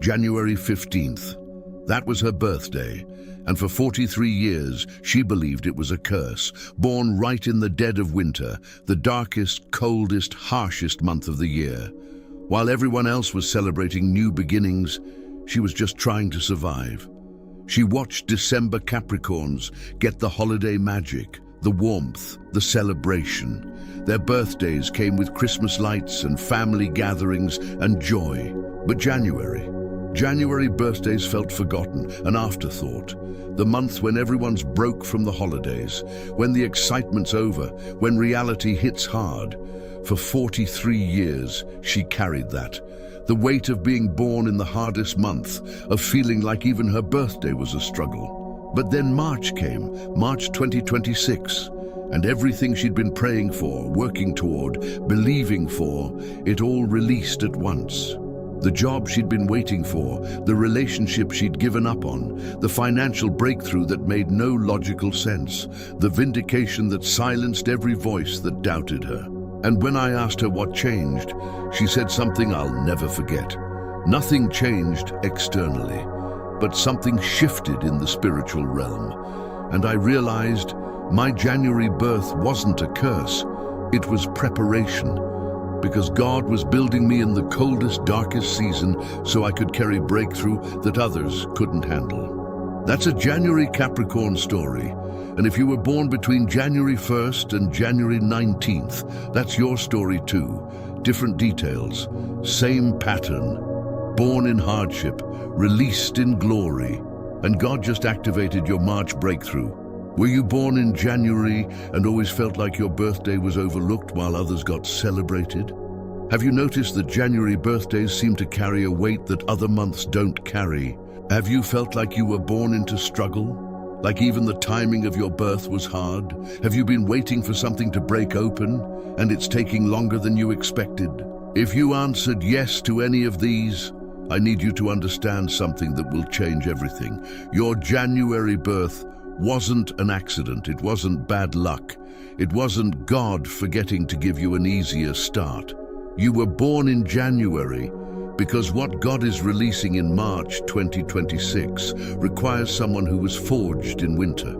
January 15th. That was her birthday, and for 43 years she believed it was a curse, born right in the dead of winter, the darkest, coldest, harshest month of the year. While everyone else was celebrating new beginnings, she was just trying to survive. She watched December Capricorns get the holiday magic, the warmth, the celebration. Their birthdays came with Christmas lights and family gatherings and joy. But January birthdays felt forgotten, an afterthought. The month when everyone's broke from the holidays, when the excitement's over, when reality hits hard. For 43 years, she carried that. The weight of being born in the hardest month, of feeling like even her birthday was a struggle. But then March came, March 2026, and everything she'd been praying for, working toward, believing for, it all released at once. The job she'd been waiting for, the relationship she'd given up on, the financial breakthrough that made no logical sense, the vindication that silenced every voice that doubted her. And when I asked her what changed, she said something I'll never forget. Nothing changed externally, but something shifted in the spiritual realm. And I realized my January birth wasn't a curse, it was preparation. Because God was building me in the coldest, darkest season so I could carry breakthrough that others couldn't handle. That's a January Capricorn story. And if you were born between January 1st and January 19th, that's your story too. Different details, same pattern. Born in hardship, released in glory. And God just activated your March breakthrough. Were you born in January and always felt like your birthday was overlooked while others got celebrated? Have you noticed that January birthdays seem to carry a weight that other months don't carry? Have you felt like you were born into struggle? Like even the timing of your birth was hard? Have you been waiting for something to break open and it's taking longer than you expected? If you answered yes to any of these, I need you to understand something that will change everything. Your January birth wasn't an accident, it wasn't bad luck, it wasn't God forgetting to give you an easier start. You were born in January because what God is releasing in March 2026 requires someone who was forged in winter,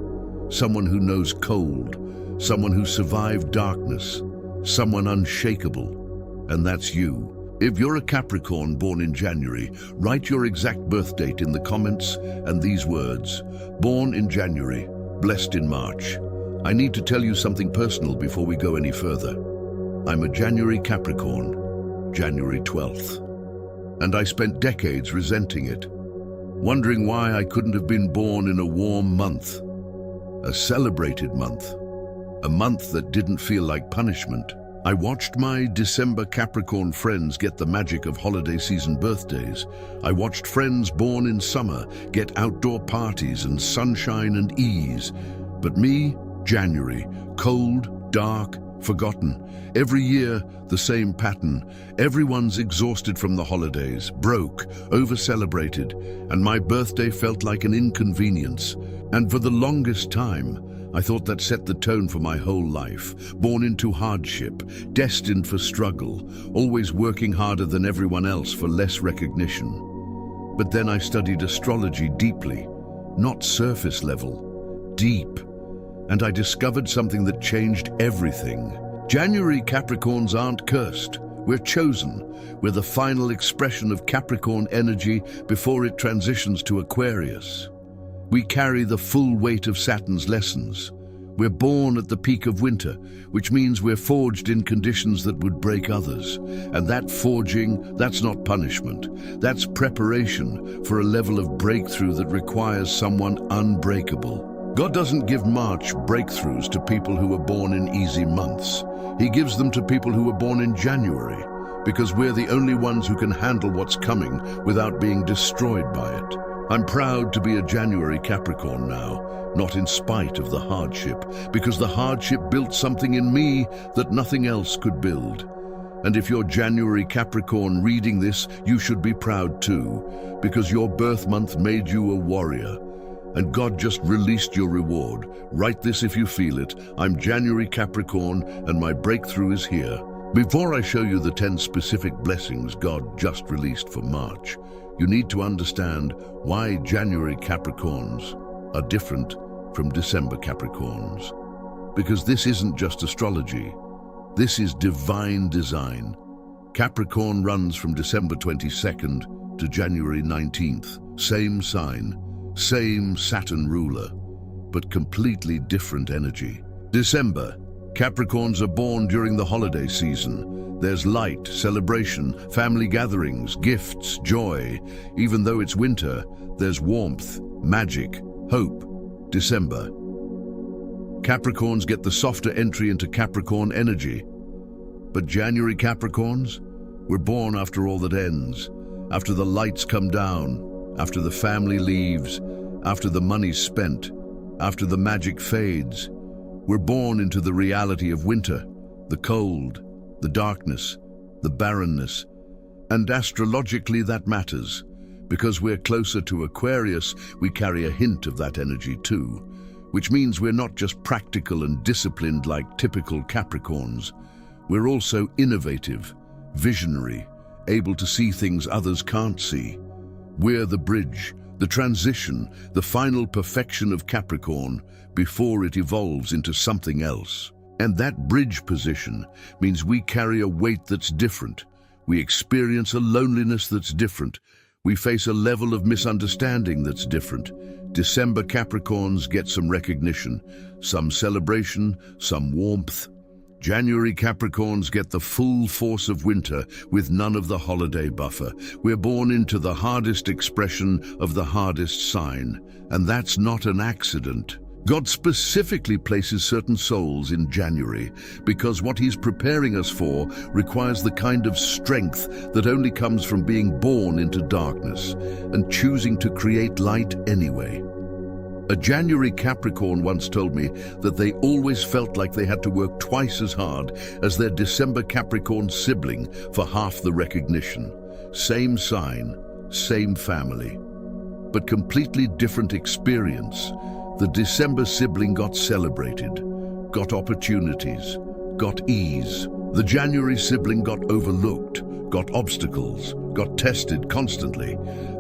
someone who knows cold, someone who survived darkness, someone unshakable, and that's you. If you're a Capricorn born in January, write your exact birth date in the comments and these words: born in January, blessed in March. I need to tell you something personal before we go any further. I'm a January Capricorn, January 12th. And I spent decades resenting it, wondering why I couldn't have been born in a warm month, a celebrated month, a month that didn't feel like punishment. I watched my December Capricorn friends get the magic of holiday season birthdays. I watched friends born in summer get outdoor parties and sunshine and ease. But me, January, cold, dark, forgotten. Every year, the same pattern. Everyone's exhausted from the holidays, broke, over-celebrated, and my birthday felt like an inconvenience. And for the longest time, I thought that set the tone for my whole life. Born into hardship, destined for struggle, always working harder than everyone else for less recognition. But then I studied astrology deeply, not surface level, deep. And I discovered something that changed everything. January Capricorns aren't cursed. We're chosen. We're the final expression of Capricorn energy before it transitions to Aquarius. We carry the full weight of Saturn's lessons. We're born at the peak of winter, which means we're forged in conditions that would break others. And that forging, that's not punishment. That's preparation for a level of breakthrough that requires someone unbreakable. God doesn't give March breakthroughs to people who are born in easy months. He gives them to people who are born in January, because we're the only ones who can handle what's coming without being destroyed by it. I'm proud to be a January Capricorn now, not in spite of the hardship, because the hardship built something in me that nothing else could build. And if you're January Capricorn reading this, you should be proud too, because your birth month made you a warrior. And God just released your reward. Write this if you feel it. I'm January Capricorn, and my breakthrough is here. Before I show you the 10 specific blessings God just released for March, you need to understand why January Capricorns are different from December Capricorns. Because this isn't just astrology, this is divine design. Capricorn runs from December 22nd to January 19th. Same sign, same Saturn ruler, but completely different energy. December, Capricorns are born during the holiday season. There's light, celebration, family gatherings, gifts, joy. Even though it's winter, there's warmth, magic, hope. December. Capricorns get the softer entry into Capricorn energy. But January Capricorns, we're born after all that ends, after the lights come down, after the family leaves, after the money's spent, after the magic fades. We're born into the reality of winter, the cold, the darkness, the barrenness. And astrologically that matters. Because we're closer to Aquarius, we carry a hint of that energy too. Which means we're not just practical and disciplined like typical Capricorns. We're also innovative, visionary, able to see things others can't see. We're the bridge, the transition, the final perfection of Capricorn before it evolves into something else. And that bridge position means we carry a weight that's different. We experience a loneliness that's different. We face a level of misunderstanding that's different. December Capricorns get some recognition, some celebration, some warmth. January Capricorns get the full force of winter with none of the holiday buffer. We're born into the hardest expression of the hardest sign, and that's not an accident. God specifically places certain souls in January because what he's preparing us for requires the kind of strength that only comes from being born into darkness and choosing to create light anyway. A January Capricorn once told me that they always felt like they had to work twice as hard as their December Capricorn sibling for half the recognition. Same sign, same family, but completely different experience. The December sibling got celebrated, got opportunities, got ease. The January sibling got overlooked, got obstacles, got tested constantly,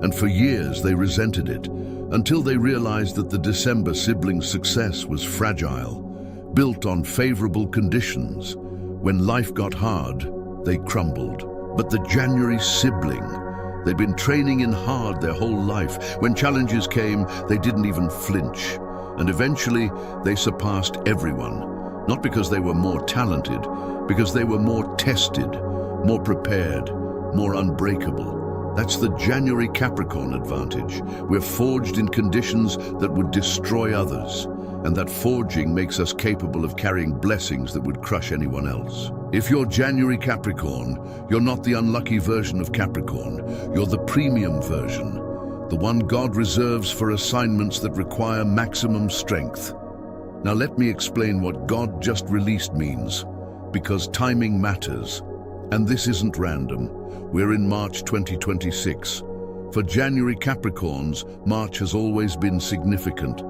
and for years they resented it, until they realized that the December sibling's success was fragile, built on favorable conditions. When life got hard, they crumbled. But the January sibling, they'd been training in hard their whole life. When challenges came, they didn't even flinch. And eventually, they surpassed everyone. Not because they were more talented, because they were more tested, more prepared, more unbreakable. That's the January Capricorn advantage. We're forged in conditions that would destroy others, and that forging makes us capable of carrying blessings that would crush anyone else. If you're January Capricorn, you're not the unlucky version of Capricorn. You're the premium version, the one God reserves for assignments that require maximum strength. Now let me explain what God just released means, because timing matters. And this isn't random. We're in March 2026. For January Capricorns, March has always been significant.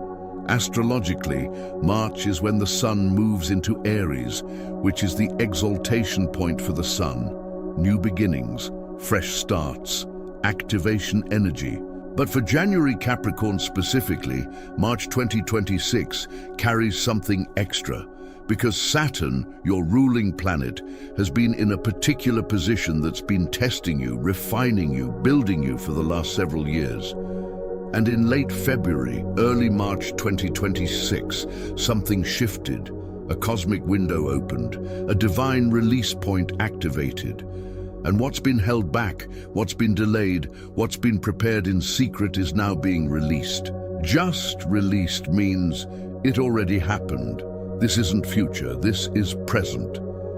Astrologically, March is when the sun moves into Aries, which is the exaltation point for the sun. New beginnings, fresh starts, activation energy. But for January Capricorn specifically, March 2026 carries something extra, because Saturn, your ruling planet, has been in a particular position that's been testing you, refining you, building you for the last several years. And in late February, early March 2026, something shifted. A cosmic window opened, a divine release point activated. And what's been held back, what's been delayed, what's been prepared in secret is now being released. Just released means it already happened. This isn't future, this is present.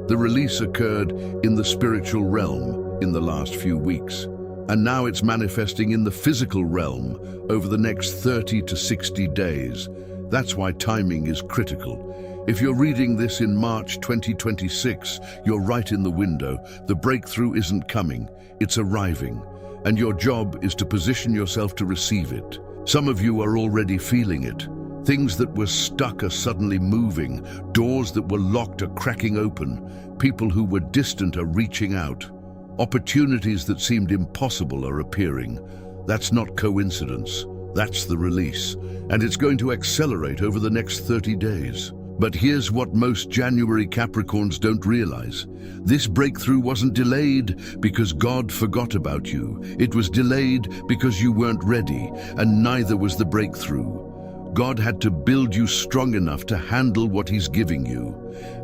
The release occurred in the spiritual realm in the last few weeks. And now it's manifesting in the physical realm over the next 30 to 60 days. That's why timing is critical. If you're reading this in March 2026, you're right in the window. The breakthrough isn't coming, it's arriving. And your job is to position yourself to receive it. Some of you are already feeling it. Things that were stuck are suddenly moving. Doors that were locked are cracking open. People who were distant are reaching out. Opportunities that seemed impossible are appearing. That's not coincidence. That's the release. And it's going to accelerate over the next 30 days. But here's what most January Capricorns don't realize. This breakthrough wasn't delayed because God forgot about you. It was delayed because you weren't ready, and neither was the breakthrough. God had to build you strong enough to handle what He's giving you,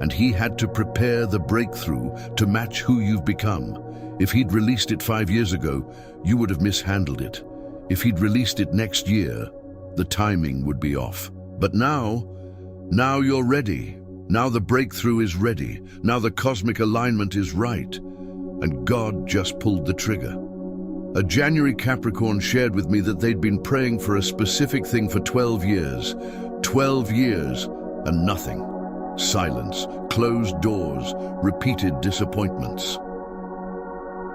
and He had to prepare the breakthrough to match who you've become. If He'd released it 5 years ago, you would have mishandled it. If He'd released it next year, the timing would be off. But now you're ready. Now the breakthrough is ready. Now the cosmic alignment is right. And God just pulled the trigger. A January Capricorn shared with me that they'd been praying for a specific thing for 12 years. 12 years and nothing. Silence, closed doors, repeated disappointments.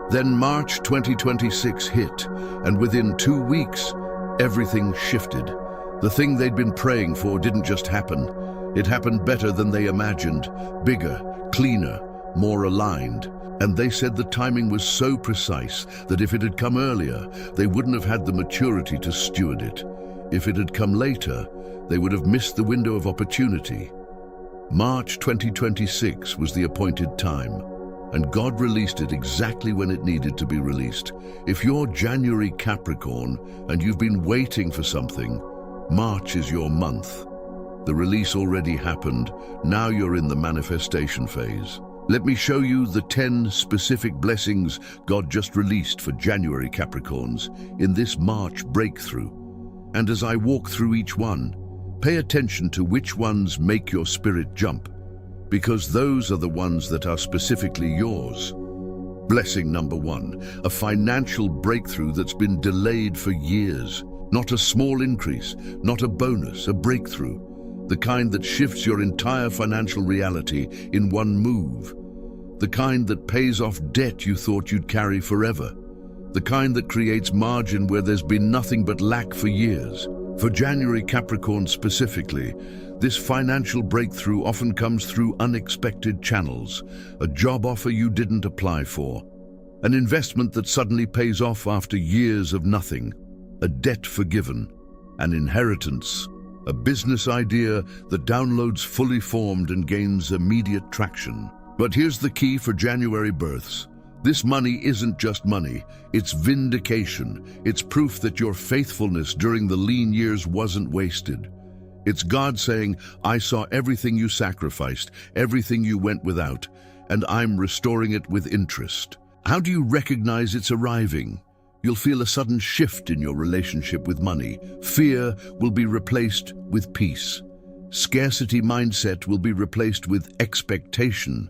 Then March 2026 hit, and within 2 weeks, everything shifted. The thing they'd been praying for didn't just happen. It happened better than they imagined, bigger, cleaner, more aligned. And they said the timing was so precise that if it had come earlier, they wouldn't have had the maturity to steward it. If it had come later, they would have missed the window of opportunity. March 2026 was the appointed time, and God released it exactly when it needed to be released. If you're January Capricorn and you've been waiting for something, March is your month. The release already happened. Now you're in the manifestation phase. Let me show you the 10 specific blessings God just released for January Capricorns in this March breakthrough. And as I walk through each one, pay attention to which ones make your spirit jump, because those are the ones that are specifically yours. Blessing number 1, a financial breakthrough that's been delayed for years. Not a small increase, not a bonus, a breakthrough. The kind that shifts your entire financial reality in one move. The kind that pays off debt you thought you'd carry forever. The kind that creates margin where there's been nothing but lack for years. For January Capricorn specifically, this financial breakthrough often comes through unexpected channels. A job offer you didn't apply for. An investment that suddenly pays off after years of nothing. A debt forgiven. An inheritance. A business idea that downloads fully formed and gains immediate traction. But here's the key for January births. This money isn't just money, it's vindication. It's proof that your faithfulness during the lean years wasn't wasted. It's God saying, I saw everything you sacrificed, everything you went without, and I'm restoring it with interest. How do you recognize it's arriving? You'll feel a sudden shift in your relationship with money. Fear will be replaced with peace. Scarcity mindset will be replaced with expectation.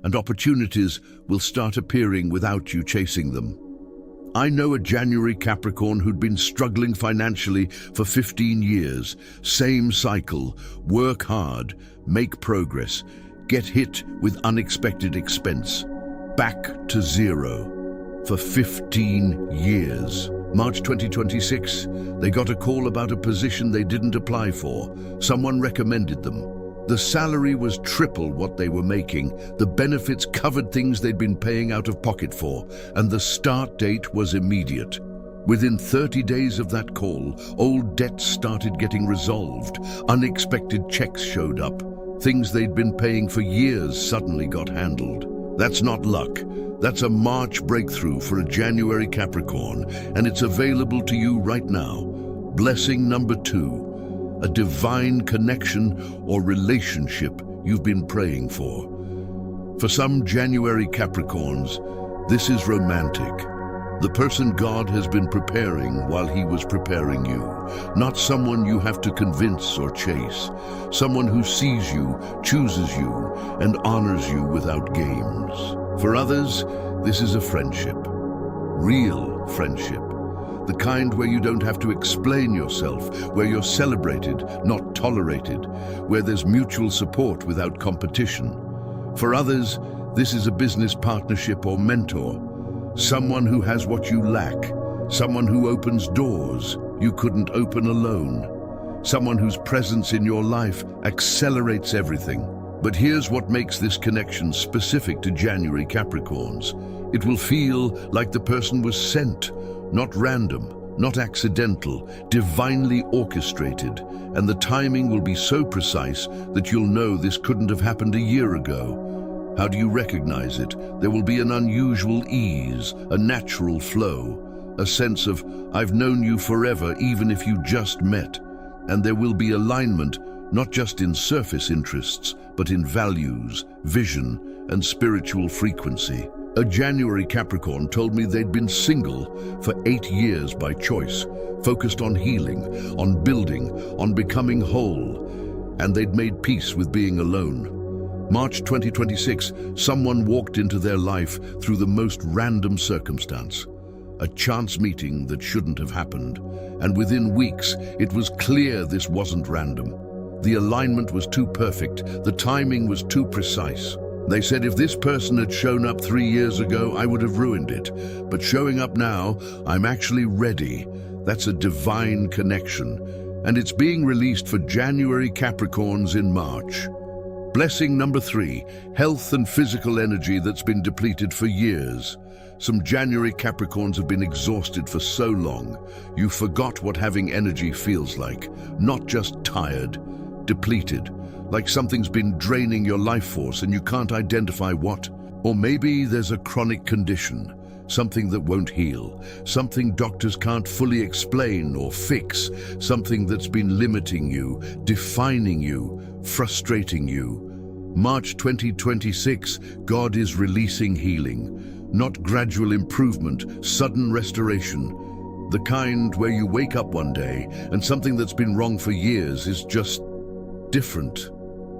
And opportunities will start appearing without you chasing them. I know a January Capricorn who'd been struggling financially for 15 years. Same cycle, work hard, make progress, get hit with unexpected expense. Back to zero. For 15 years. March 2026, they got a call about a position they didn't apply for. Someone recommended them. The salary was triple what they were making. The benefits covered things they'd been paying out of pocket for, and the start date was immediate. Within 30 days of that call, old debts started getting resolved. Unexpected checks showed up. Things they'd been paying for years suddenly got handled. That's not luck. That's a March breakthrough for a January Capricorn, and it's available to you right now. Blessing number 2. A divine connection or relationship you've been praying for. For some January Capricorns, this is romantic. The person God has been preparing while He was preparing you. Not someone you have to convince or chase. Someone who sees you, chooses you, and honors you without games. For others, this is a friendship. Real friendship. The kind where you don't have to explain yourself, where you're celebrated, not tolerated, where there's mutual support without competition. For others, this is a business partnership or mentor. Someone who has what you lack. Someone who opens doors you couldn't open alone. Someone whose presence in your life accelerates everything. But here's what makes this connection specific to January Capricorns. It will feel like the person was sent, not random. not accidental, divinely orchestrated, and the timing will be so precise that you'll know this couldn't have happened a year ago. How do you recognize it? There will be an unusual ease, a natural flow, a sense of, I've known you forever even if you just met. And there will be alignment, not just in surface interests, but in values, vision, and spiritual frequency. A January Capricorn told me they'd been single for 8 years by choice, focused on healing, on building, on becoming whole, and they'd made peace with being alone. March 2026, someone walked into their life through the most random circumstance. A chance meeting that shouldn't have happened, and within weeks, it was clear this wasn't random. The alignment was too perfect, the timing was too precise. They said if this person had shown up 3 years ago, I would have ruined it. But showing up now, I'm actually ready. That's a divine connection. And it's being released for January Capricorns in March. Blessing number 3, health and physical energy that's been depleted for years. Some January Capricorns have been exhausted for so long. You forgot what having energy feels like. Not just tired, depleted. Like something's been draining your life force and you can't identify what. Or maybe there's a chronic condition, something that won't heal, something doctors can't fully explain or fix, something that's been limiting you, defining you, frustrating you. March 2026, God is releasing healing, not gradual improvement, sudden restoration. The kind where you wake up one day and something that's been wrong for years is just different.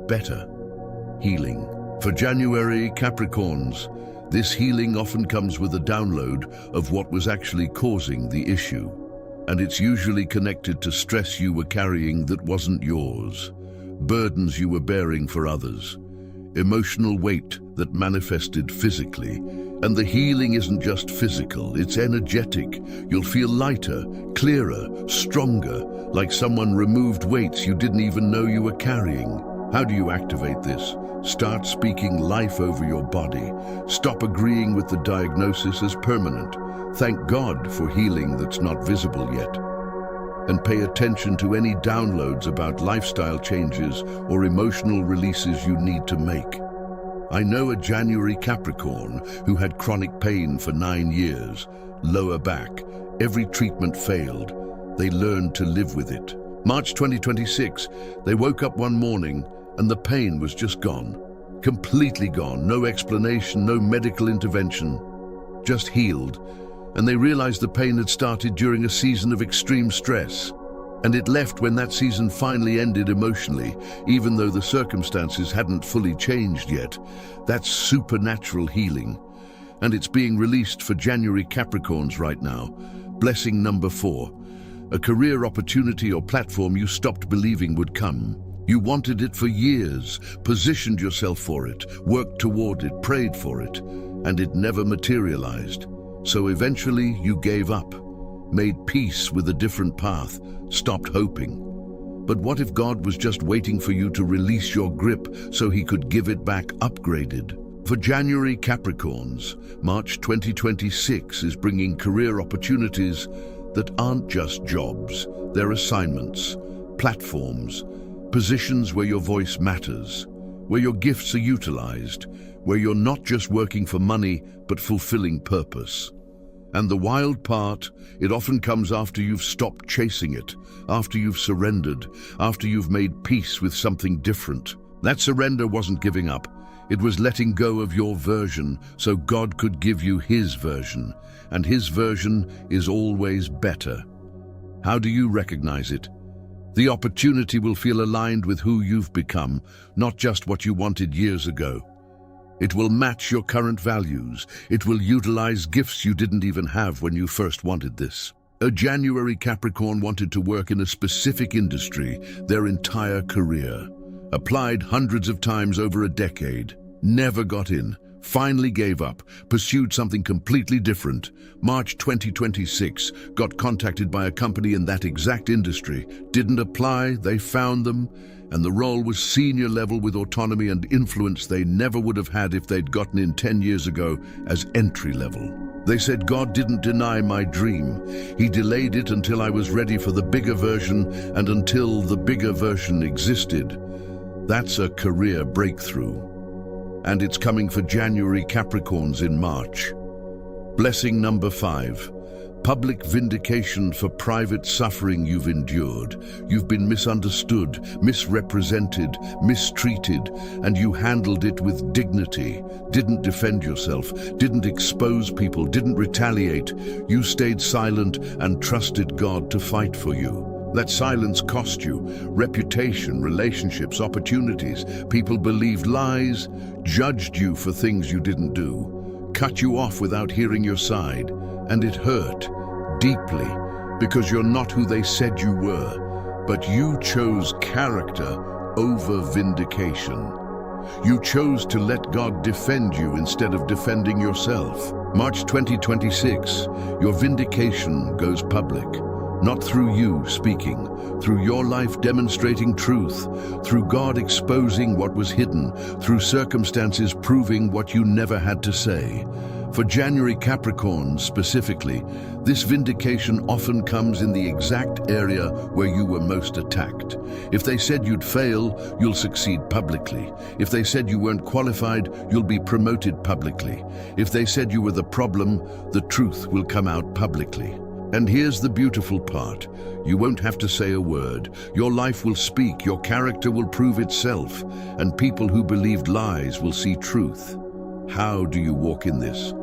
Better. Healing. For January Capricorns, this healing often comes with a download of what was actually causing the issue. And it's usually connected to stress you were carrying that wasn't yours, burdens you were bearing for others, emotional weight that manifested physically. And the healing isn't just physical, it's energetic. You'll feel lighter, clearer, stronger, like someone removed weights you didn't even know you were carrying. How do you activate this? Start speaking life over your body. Stop agreeing with the diagnosis as permanent. Thank God for healing that's not visible yet. And pay attention to any downloads about lifestyle changes or emotional releases you need to make. I know a January Capricorn who had chronic pain for 9 years, lower back. Every treatment failed. They learned to live with it. March 2026, they woke up one morning and the pain was just gone. Completely gone. No explanation, no medical intervention. Just healed. And they realized the pain had started during a season of extreme stress. And it left when that season finally ended emotionally, even though the circumstances hadn't fully changed yet. That's supernatural healing. And it's being released for January Capricorns right now. Blessing number 4. A career opportunity or platform you stopped believing would come. You wanted it for years, positioned yourself for it, worked toward it, prayed for it, and it never materialized. So eventually you gave up, made peace with a different path, stopped hoping. But what if God was just waiting for you to release your grip so he could give it back upgraded? For January Capricorns, March 2026 is bringing career opportunities that aren't just jobs. They're assignments, platforms, positions where your voice matters, where your gifts are utilized, where you're not just working for money, but fulfilling purpose. And the wild part, it often comes after you've stopped chasing it, after you've surrendered, after you've made peace with something different. That surrender wasn't giving up. It was letting go of your version so God could give you his version. And his version is always better. How do you recognize it? The opportunity will feel aligned with who you've become, not just what you wanted years ago. It will match your current values. It will utilize gifts you didn't even have when you first wanted this. A January Capricorn wanted to work in a specific industry their entire career. Applied hundreds of times over a decade. Never got in. finally gave up, pursued something completely different. March 2026, got contacted by a company in that exact industry, didn't apply, they found them, and the role was senior level with autonomy and influence they never would have had if they'd gotten in 10 years ago as entry level. They said God didn't deny my dream. He delayed it until I was ready for the bigger version and until the bigger version existed. That's a career breakthrough. And it's coming for January Capricorns in March. Blessing number 5. Public vindication for private suffering you've endured. You've been misunderstood, misrepresented, mistreated, and you handled it with dignity. Didn't defend yourself, didn't expose people, didn't retaliate. You stayed silent and trusted God to fight for you. That silence cost you reputation, relationships, opportunities. People believed lies, judged you for things you didn't do, cut you off without hearing your side, and it hurt deeply because you're not who they said you were. But you chose character over vindication. You chose to let God defend you instead of defending yourself. March 2026, your vindication goes public. Not through you speaking, through your life demonstrating truth, through God exposing what was hidden, through circumstances proving what you never had to say. For January Capricorns specifically, this vindication often comes in the exact area where you were most attacked. If they said you'd fail, you'll succeed publicly. If they said you weren't qualified, you'll be promoted publicly. If they said you were the problem, the truth will come out publicly. And here's the beautiful part. You won't have to say a word. Your life will speak, your character will prove itself, and people who believed lies will see truth. How do you walk in this?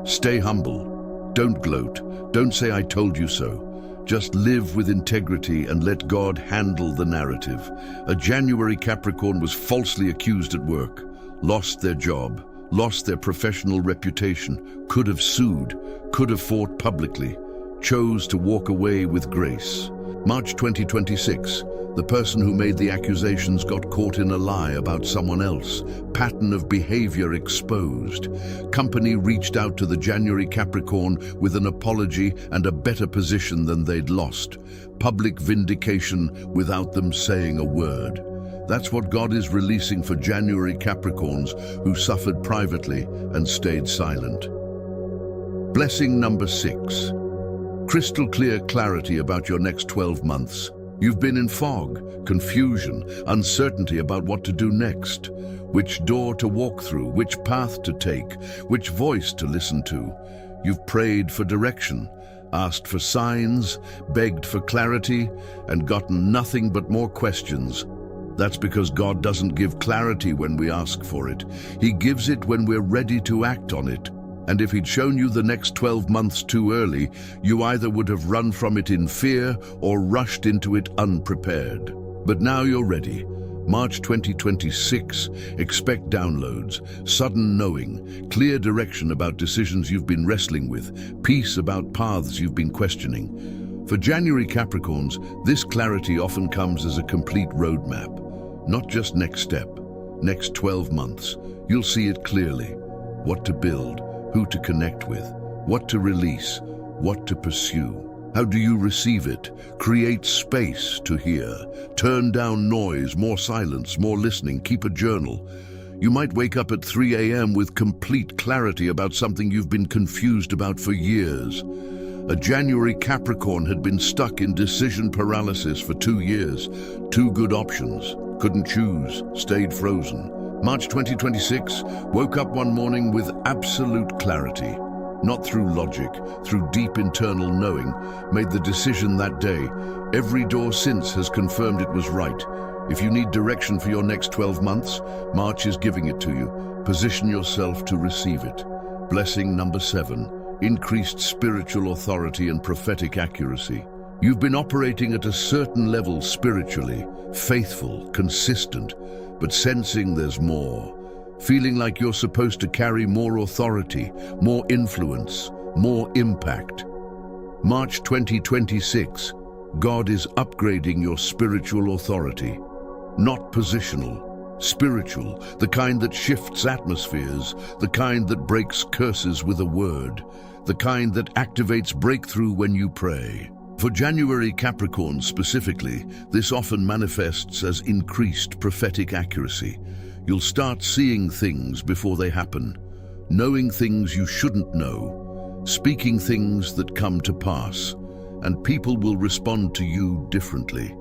Stay humble. Don't gloat. Don't say I told you so. Just live with integrity and let God handle the narrative. A January Capricorn was falsely accused at work, lost their job, lost their professional reputation, could have sued, could have fought publicly, chose to walk away with grace. March 2026, the person who made the accusations got caught in a lie about someone else. Pattern of behavior exposed. Company reached out to the January Capricorn with an apology and a better position than they'd lost. Public vindication without them saying a word. That's what God is releasing for January Capricorns who suffered privately and stayed silent. Blessing number 6. Crystal clear clarity about your next 12 months. You've been in fog, confusion, uncertainty about what to do next, which door to walk through, which path to take, which voice to listen to. You've prayed for direction, asked for signs, begged for clarity, and gotten nothing but more questions. That's because God doesn't give clarity when we ask for it. He gives it when we're ready to act on it. And if he'd shown you the next 12 months too early, you either would have run from it in fear or rushed into it unprepared. But now you're ready. March 2026, expect downloads, sudden knowing, clear direction about decisions you've been wrestling with, peace about paths you've been questioning. For January Capricorns, this clarity often comes as a complete roadmap, not just next step, next 12 months. You'll see it clearly, what to build, who to connect with, what to release, what to pursue. How do you receive it? Create space to hear. Turn down noise, more silence, more listening. Keep a journal. You might wake up at 3 a.m. with complete clarity about something you've been confused about for years. A January Capricorn had been stuck in decision paralysis for 2 years. 2 good options. Couldn't choose. Stayed frozen. March 2026, woke up one morning with absolute clarity. Not through logic, through deep internal knowing, made the decision that day. Every door since has confirmed it was right. If you need direction for your next 12 months, March is giving it to you. Position yourself to receive it. Blessing number 7, increased spiritual authority and prophetic accuracy. You've been operating at a certain level spiritually, faithful, consistent, but sensing there's more. Feeling like you're supposed to carry more authority, more influence, more impact. March 2026, God is upgrading your spiritual authority. Not positional, spiritual, the kind that shifts atmospheres, the kind that breaks curses with a word, the kind that activates breakthrough when you pray. For January Capricorns specifically, this often manifests as increased prophetic accuracy. You'll start seeing things before they happen, knowing things you shouldn't know, speaking things that come to pass, and people will respond to you differently.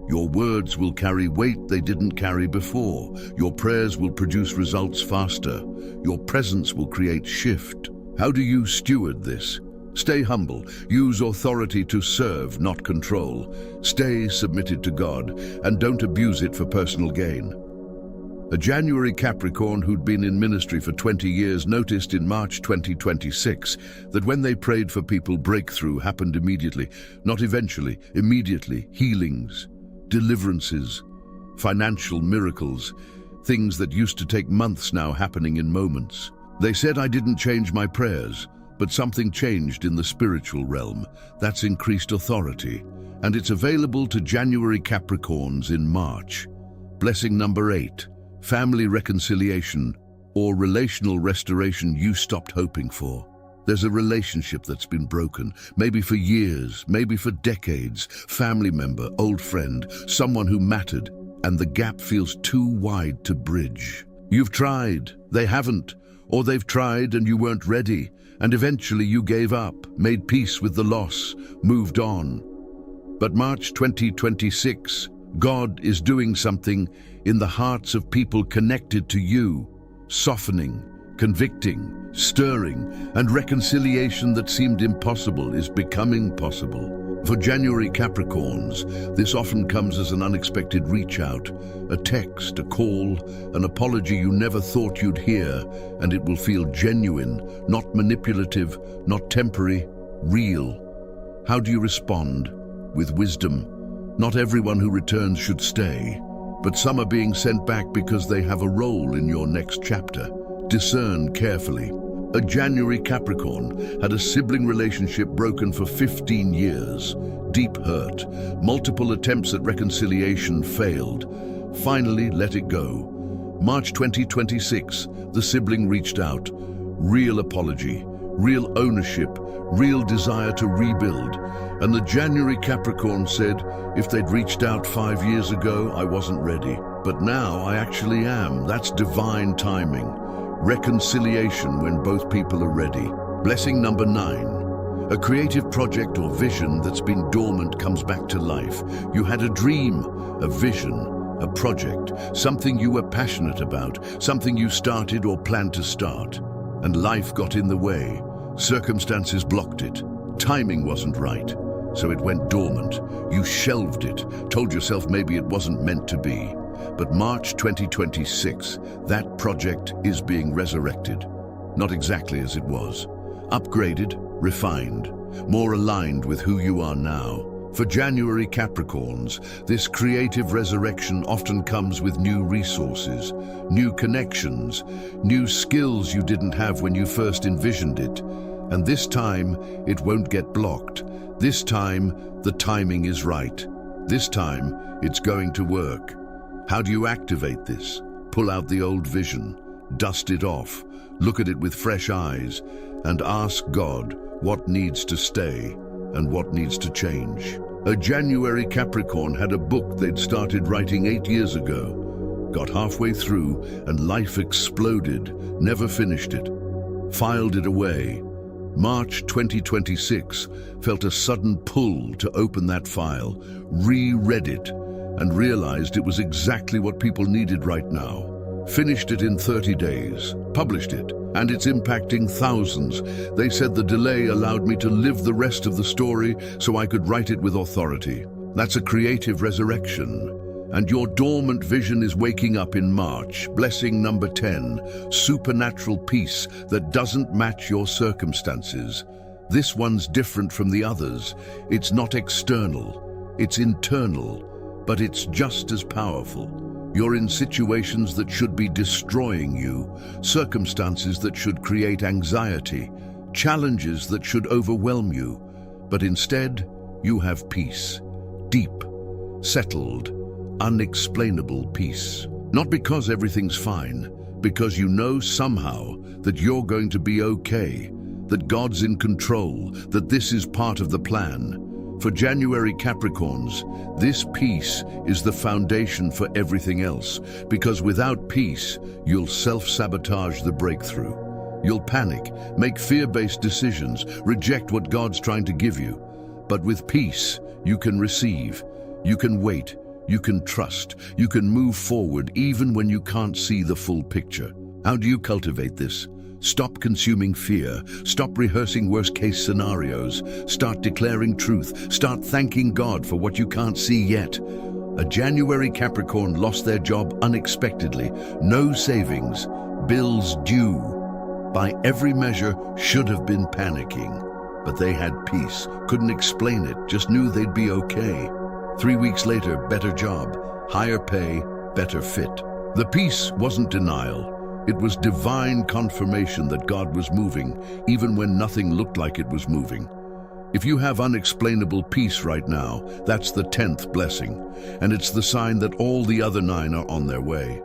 Your words will carry weight they didn't carry before. Your prayers will produce results faster. Your presence will create shift. How do you steward this? Stay humble. Use authority to serve, not control. Stay submitted to God, and don't abuse it for personal gain. A January Capricorn who'd been in ministry for 20 years noticed in March 2026 that when they prayed for people, breakthrough happened immediately. Not eventually, immediately. Healings, deliverances, financial miracles, things that used to take months now happening in moments. They said, "I didn't change my prayers, but something changed in the spiritual realm." That's increased authority, and it's available to January Capricorns in March. Blessing number 8, family reconciliation or relational restoration you stopped hoping for. There's a relationship that's been broken, maybe for years, maybe for decades. Family member, old friend, someone who mattered, and the gap feels too wide to bridge. You've tried, they haven't, or they've tried and you weren't ready, and eventually you gave up, made peace with the loss, moved on. But March 2026, God is doing something in the hearts of people connected to you, softening, convicting, stirring, and reconciliation that seemed impossible is becoming possible. For January Capricorns, this often comes as an unexpected reach out, a text, a call, an apology you never thought you'd hear, and it will feel genuine, not manipulative, not temporary, real. How do you respond? With wisdom. Not everyone who returns should stay, but some are being sent back because they have a role in your next chapter. Discern carefully. A January Capricorn had a sibling relationship broken for 15 years. Deep hurt. Multiple attempts at reconciliation failed. Finally, let it go. March 2026, the sibling reached out. Real apology, real ownership, real desire to rebuild. And the January Capricorn said, if they'd reached out 5 years ago, I wasn't ready. But now I actually am. That's divine timing. Reconciliation when both people are ready. Blessing number 9. A creative project or vision that's been dormant comes back to life. You had a dream, a vision, a project, something you were passionate about, something you started or planned to start. And life got in the way. Circumstances blocked it. Timing wasn't right. So it went dormant. You shelved it, told yourself maybe it wasn't meant to be. But March 2026, that project is being resurrected. Not exactly as it was. Upgraded, refined, more aligned with who you are now. For January Capricorns, this creative resurrection often comes with new resources, new connections, new skills you didn't have when you first envisioned it. And this time, it won't get blocked. This time, the timing is right. This time, it's going to work. How do you activate this? Pull out the old vision, dust it off, look at it with fresh eyes, and ask God what needs to stay and what needs to change. A January Capricorn had a book they'd started writing 8 years ago, got halfway through, and life exploded, never finished it, filed it away. March 2026 felt a sudden pull to open that file, reread it, and realized it was exactly what people needed right now. Finished it in 30 days, published it, and it's impacting thousands. They said the delay allowed me to live the rest of the story so I could write it with authority. That's a creative resurrection. And your dormant vision is waking up in March. Blessing number 10, supernatural peace that doesn't match your circumstances. This one's different from the others. It's not external, it's internal. But it's just as powerful. You're in situations that should be destroying you, circumstances that should create anxiety, challenges that should overwhelm you. But instead, you have peace. Deep, settled, unexplainable peace. Not because everything's fine, because you know somehow that you're going to be okay, that God's in control, that this is part of the plan. For January Capricorns, this peace is the foundation for everything else, because without peace, you'll self-sabotage the breakthrough. You'll panic, make fear-based decisions, reject what God's trying to give you. But with peace, you can receive, you can wait, you can trust, you can move forward even when you can't see the full picture. How do you cultivate this? Stop consuming fear. Stop rehearsing worst-case scenarios. Start declaring truth. Start thanking God for what you can't see yet. A January Capricorn lost their job unexpectedly. No savings. Bills due. By every measure, should have been panicking. But they had peace. Couldn't explain it. Just knew they'd be okay. 3 weeks later, better job. Higher pay. Better fit. The peace wasn't denial. It was divine confirmation that God was moving, even when nothing looked like it was moving. If you have unexplainable peace right now, that's the 10th blessing, and it's the sign that all the other 9 are on their way.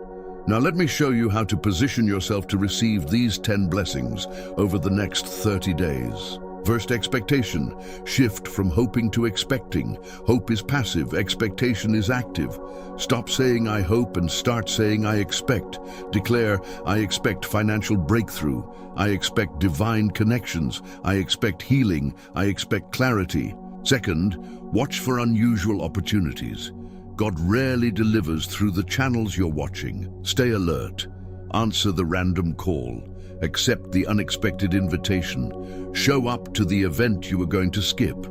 Now let me show you how to position yourself to receive these 10 blessings over the next 30 days. First, expectation. Shift from hoping to expecting. Hope is passive, expectation is active. Stop saying I hope and start saying I expect. Declare, I expect financial breakthrough. I expect divine connections. I expect healing. I expect clarity. Second, watch for unusual opportunities. God rarely delivers through the channels you're watching. Stay alert. Answer the random call. Accept the unexpected invitation. Show up to the event you were going to skip.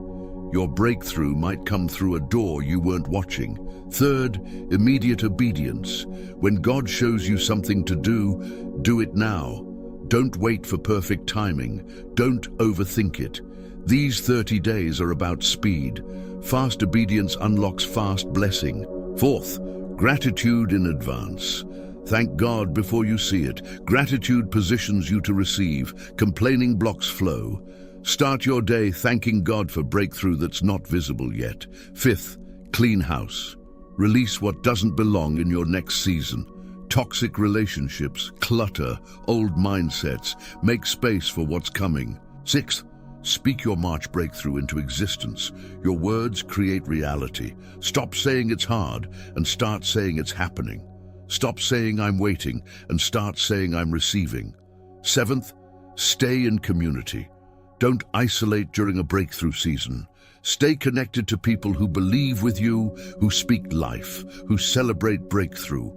Your breakthrough might come through a door you weren't watching. Third, immediate obedience. When God shows you something to do it now. Don't wait for perfect timing. Don't overthink it. These 30 days are about speed. Fast obedience unlocks fast blessing. Fourth, gratitude in advance. Thank God before you see it. Gratitude positions you to receive. Complaining blocks flow. Start your day thanking God for breakthrough that's not visible yet. Fifth, clean house. Release what doesn't belong in your next season. Toxic relationships, clutter, old mindsets. Make space for what's coming. Sixth, speak your March breakthrough into existence. Your words create reality. Stop saying it's hard and start saying it's happening. Stop saying I'm waiting and start saying I'm receiving. Seventh, stay in community. Don't isolate during a breakthrough season. Stay connected to people who believe with you, who speak life, who celebrate breakthrough.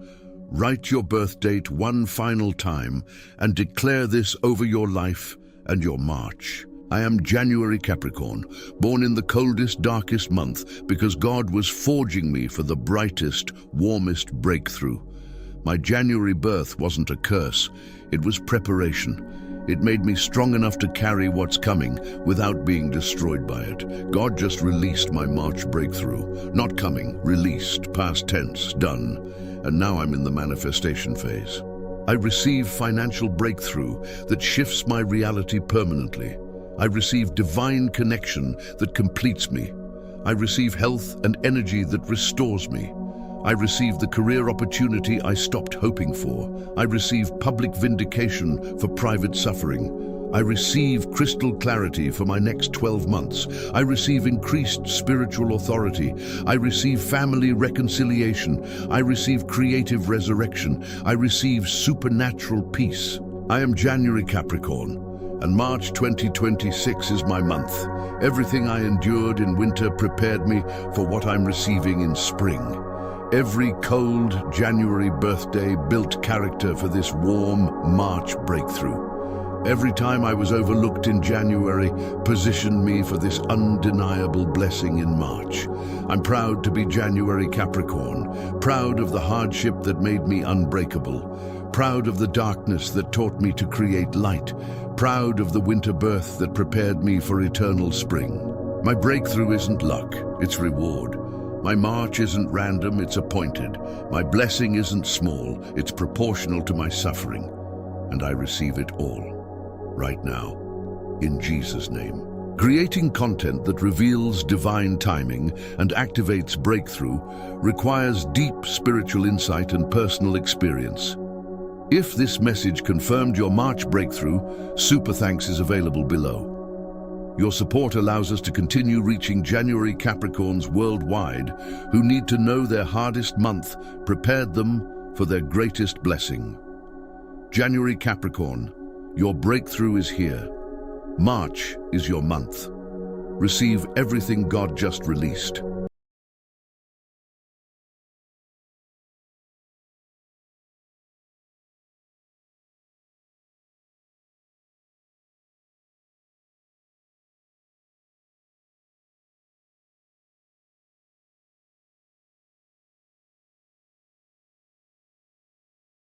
Write your birth date one final time and declare this over your life and your March. I am January Capricorn, born in the coldest, darkest month because God was forging me for the brightest, warmest breakthrough. My January birth wasn't a curse, it was preparation. It made me strong enough to carry what's coming without being destroyed by it. God just released my March breakthrough. Not coming, released, past tense, done. And now I'm in the manifestation phase. I receive financial breakthrough that shifts my reality permanently. I receive divine connection that completes me. I receive health and energy that restores me. I receive the career opportunity I stopped hoping for. I receive public vindication for private suffering. I receive crystal clarity for my next 12 months. I receive increased spiritual authority. I receive family reconciliation. I receive creative resurrection. I receive supernatural peace. I am January Capricorn, and March 2026 is my month. Everything I endured in winter prepared me for what I'm receiving in spring. Every cold January birthday built character for this warm March breakthrough. Every time I was overlooked in January positioned me for this undeniable blessing in March. I'm proud to be January Capricorn, proud of the hardship that made me unbreakable, proud of the darkness that taught me to create light, proud of the winter birth that prepared me for eternal spring. My breakthrough isn't luck, it's reward. My March isn't random, it's appointed. My blessing isn't small, it's proportional to my suffering. And I receive it all, right now, in Jesus' name. Creating content that reveals divine timing and activates breakthrough requires deep spiritual insight and personal experience. If this message confirmed your March breakthrough, super thanks is available below. Your support allows us to continue reaching January Capricorns worldwide who need to know their hardest month prepared them for their greatest blessing. January Capricorn, your breakthrough is here. March is your month. Receive everything God just released.